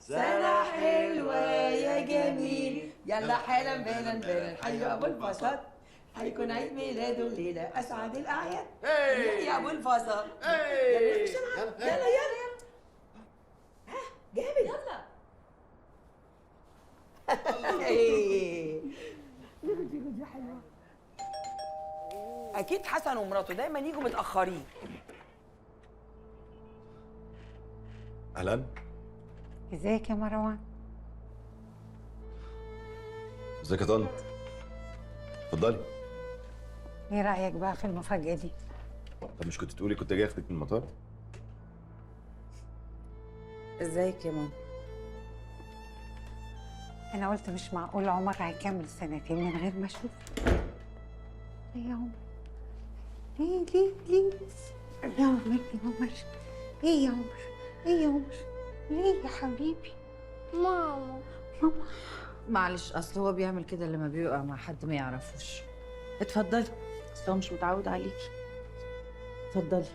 سنة حلوة يا جميل، يلا حالا بالا بالا حي أبو الفصل، هيكون عيد ميلاده الليلة أسعد الأعياد. يا أبو الفصل يلا بسرعة، يلا يلا ها جامد يلا. دي حلوة. أكيد حسن ومراته دايما يجوا متأخرين. اهلا. ازيك يا مروان؟ ازيك يا طنط؟ اتفضلي. ايه رأيك بقى في المفاجأة دي؟ طب مش كنت تقولي كنت جاي اخدك من المطار؟ ازيك يا ماما؟ انا قلت مش معقول عمر هيكمل سنتين من غير ما اشوف. ليه يا عمر؟ ليه يا عمر ايه يا عمر؟ ايه يا عمر؟ ليه يا حبيبي؟ ماما معلش، اصل هو بيعمل كده لما بيبقى مع حد ما يعرفوش. اتفضلي، اصل هو مش متعود عليكي. اتفضلي.